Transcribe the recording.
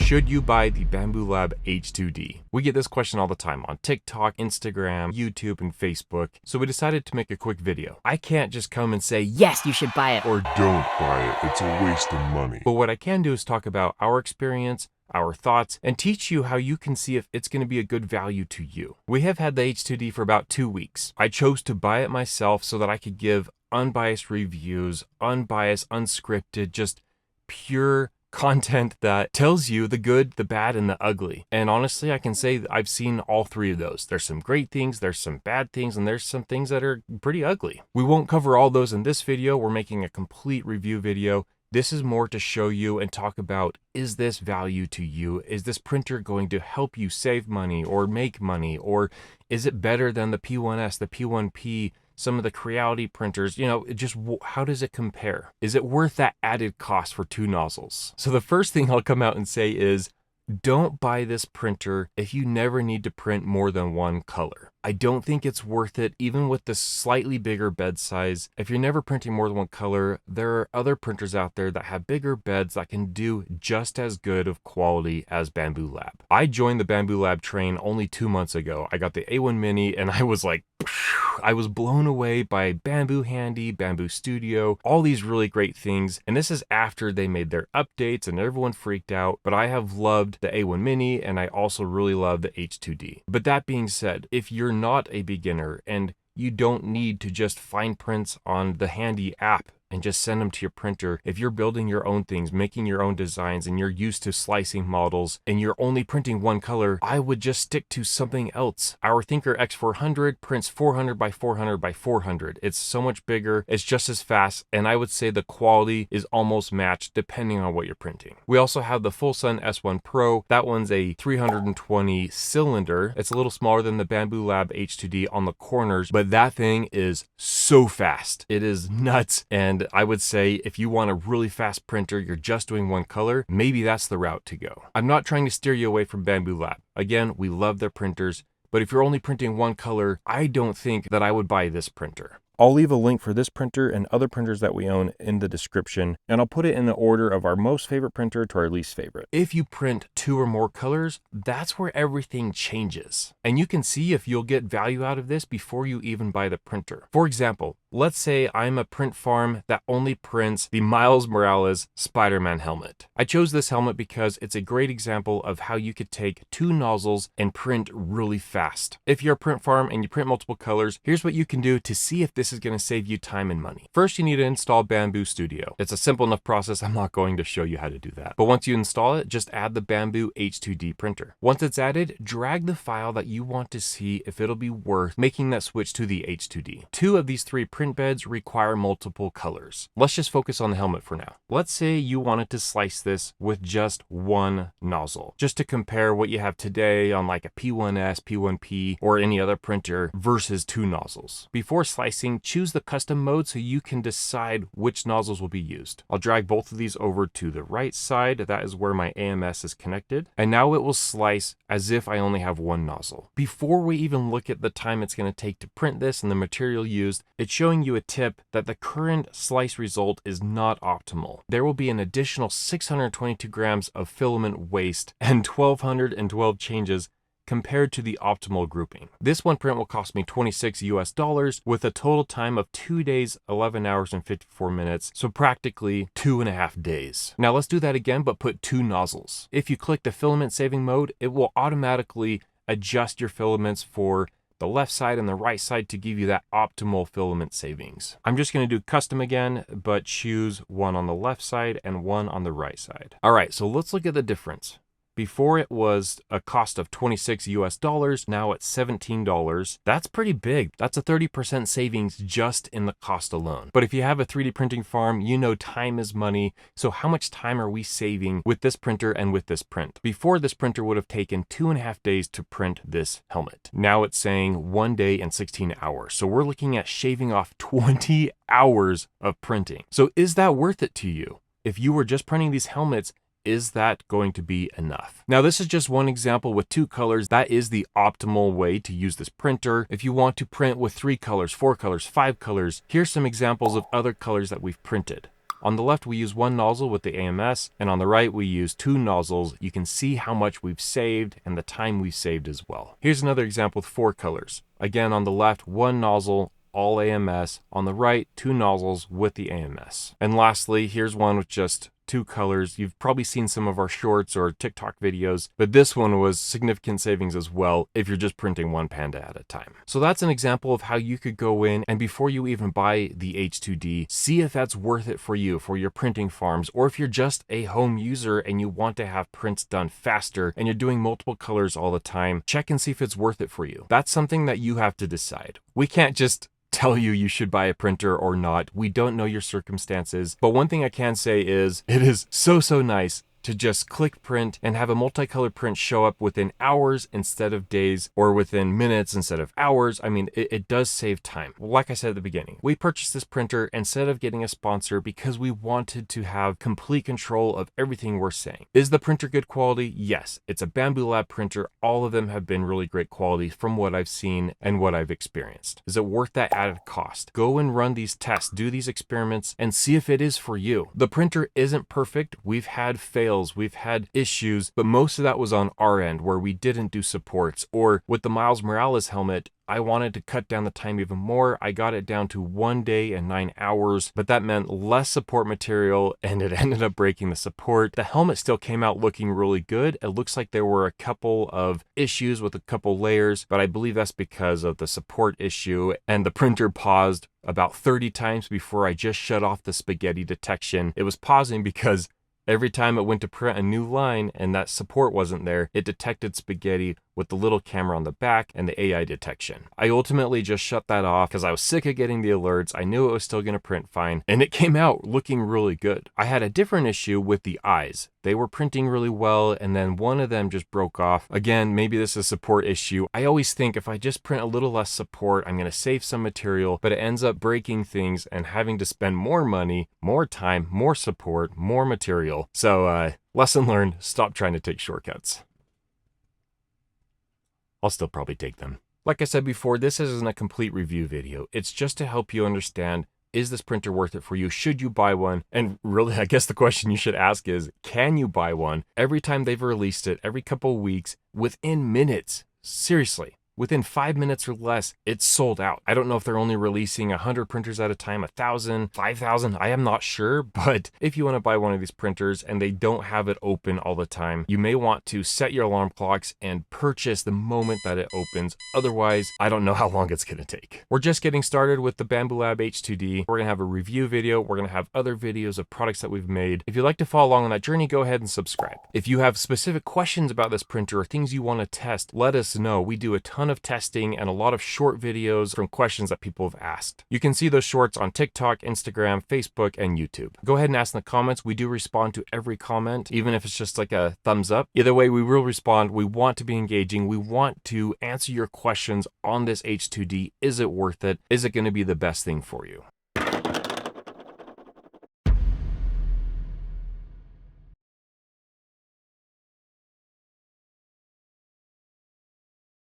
Should you buy the Bambu Lab H2D? We get this question all the time on TikTok, Instagram, YouTube, and Facebook, so we decided to make a quick video. I can't just come and say, yes, you should buy it, or don't buy it, it's a waste of money. But what I can do is talk about our experience, our thoughts, and teach you how you can see if it's going to be a good value to you. We have had the H2D for about 2 weeks. I chose to buy it myself so that I could give unbiased reviews, unbiased, unscripted, just pure content that tells you the good, the bad, and the ugly. And honestly, I can say that I've seen all three of those. There's some great things, there's some bad things, and there's some things that are pretty ugly. We won't cover all those in this video. We're making a complete review video. This is more to show you and talk about, is this value to you? Is this printer going to help you save money or make money? Or is it better than the P1S, the P1P, some of the Creality printers? You know, just how does it compare? Is it worth that added cost for 2 nozzles? So the first thing I'll come out and say is, don't buy this printer if you never need to print more than one color. I don't think it's worth it, even with the slightly bigger bed size. If you're never printing more than one color, there are other printers out there that have bigger beds that can do just as good of quality as Bambu Lab. I joined the Bambu Lab train only 2 months ago. I got the A1 Mini and I was like, I was blown away by Bambu Handy, Bambu Studio, all these really great things. And this is after they made their updates and everyone freaked out. But I have loved the A1 Mini and I also really love the H2D. But that being said, if you're not a beginner and you don't need to just find prints on the Handy app and just send them to your printer. If you're building your own things, making your own designs, and you're used to slicing models, and you're only printing one color, I would just stick to something else. Our Thinker X400 prints 400 by 400 by 400. It's so much bigger, it's just as fast, and I would say the quality is almost matched depending on what you're printing. We also have the FLSUN S1 Pro. That one's a 320 cylinder. It's a little smaller than the Bambu Lab H2D on the corners, but that thing is so fast. It is nuts. And I would say if you want a really fast printer, you're just doing one color, maybe that's the route to go. I'm not trying to steer you away from Bambu Lab. Again, we love their printers, but if you're only printing one color, I don't think that I would buy this printer. I'll leave a link for this printer and other printers that we own in the description, and I'll put it in the order of our most favorite printer to our least favorite. If you print 2 or more colors, that's where everything changes. And you can see if you'll get value out of this before you even buy the printer. For example, let's say I'm a print farm that only prints the Miles Morales Spider-Man helmet. I chose this helmet because it's a great example of how you could take 2 nozzles and print really fast. If you're a print farm and you print multiple colors, here's what you can do to see if this is going to save you time and money. First, you need to install Bambu Studio. It's a simple enough process. I'm not going to show you how to do that. But once you install it, just add the Bambu H2D printer. Once it's added, drag the file that you want to see if it'll be worth making that switch to the H2D. 2 of these 3 print beds require multiple colors. Let's just focus on the helmet for now. Let's say you wanted to slice this with just one nozzle, just to compare what you have today on like a P1S, P1P, or any other printer versus 2 nozzles. Before slicing, choose the custom mode so you can decide which nozzles will be used. I'll drag both of these over to the right side. That is where my AMS is connected. And now it will slice as if I only have one nozzle. Before we even look at the time it's going to take to print this and the material used, it's showing you a tip that the current slice result is not optimal. There will be an additional 622 grams of filament waste and 1,212 changes compared to the optimal grouping. This one print will cost me $26 with a total time of 2 days, 11 hours and 54 minutes. So practically 2.5 days. Now let's do that again, but put 2 nozzles. If you click the filament saving mode, it will automatically adjust your filaments for the left side and the right side to give you that optimal filament savings. I'm just going to do custom again, but choose one on the left side and one on the right side. All right, so let's look at the difference. Before it was a cost of $26, now it's $17. That's pretty big. That's a 30% savings just in the cost alone. But if you have a 3D printing farm, you know time is money. So how much time are we saving with this printer and with this print? Before, this printer would have taken 2.5 days to print this helmet. Now it's saying 1 day and 16 hours. So we're looking at shaving off 20 hours of printing. So is that worth it to you? If you were just printing these helmets, is that going to be enough? Now, this is just one example with 2 colors. That is the optimal way to use this printer. If you want to print with 3 colors, 4 colors, 5 colors, here's some examples of other colors that we've printed. On the left, we use one nozzle with the AMS, and on the right, we use 2 nozzles. You can see how much we've saved and the time we've saved as well. Here's another example with 4 colors. Again, on the left, 1 nozzle, all AMS. On the right, 2 nozzles with the AMS. And lastly, here's one with just 2 colors. You've probably seen some of our shorts or TikTok videos, but this one was significant savings as well if you're just printing one panda at a time. So that's an example of how you could go in and before you even buy the H2D, see if that's worth it for you, for your printing farms, or if you're just a home user and you want to have prints done faster and you're doing multiple colors all the time, check and see if it's worth it for you. That's something that you have to decide. We can't just tell you should buy a printer or not. We don't know your circumstances. But one thing I can say is it is so nice to just click print and have a multicolored print show up within hours instead of days, or within minutes instead of hours. I mean, it does save time. Like I said at the beginning, we purchased this printer instead of getting a sponsor because we wanted to have complete control of everything we're saying. Is the printer good quality? Yes. It's a Bambu Lab printer. All of them have been really great quality from what I've seen and what I've experienced. Is it worth that added cost? Go and run these tests, do these experiments, and see if it is for you. The printer isn't perfect. We've had fails. We've had issues, but most of that was on our end where we didn't do supports. Or with the Miles Morales helmet, I wanted to cut down the time even more. I got it down to 1 day and 9 hours, but that meant less support material and it ended up breaking the support. The helmet still came out looking really good. It looks like there were a couple of issues with a couple layers, but I believe that's because of the support issue, and the printer paused about 30 times before I just shut off the spaghetti detection. It was pausing because every time it went to print a new line and that support wasn't there, it detected spaghetti with the little camera on the back and the AI detection. I ultimately just shut that off because I was sick of getting the alerts. I knew it was still going to print fine, and it came out looking really good. I had a different issue with the eyes. They were printing really well, and then one of them just broke off. Again, maybe this is a support issue. I always think if I just print a little less support, I'm going to save some material, but it ends up breaking things and having to spend more money, more time, more support, more material. So, lesson learned, stop trying to take shortcuts. I'll still probably take them. Like I said before, this isn't a complete review video. It's just to help you understand, is this printer worth it for you? Should you buy one? And really, I guess the question you should ask is, can you buy one? Every time they've released it, every couple of weeks, within minutes, seriously, within 5 minutes or less, it's sold out. I don't know if they're only releasing 100 printers at a time, 1,000, 5,000, I am not sure. But if you want to buy one of these printers and they don't have it open all the time, you may want to set your alarm clocks and purchase the moment that it opens. Otherwise, I don't know how long it's going to take. We're just getting started with the Bambu Lab H2D. We're going to have a review video. We're going to have other videos of products that we've made. If you'd like to follow along on that journey, go ahead and subscribe. If you have specific questions about this printer or things you want to test, let us know. We do a ton of testing and a lot of short videos from questions that people have asked. You can see those shorts on TikTok, Instagram, Facebook, and YouTube. Go ahead and ask in the comments. We do respond to every comment, even if it's just like a thumbs up. Either way, we will respond. We want to be engaging. We want to answer your questions on this H2D. Is it worth it? Is it going to be the best thing for you?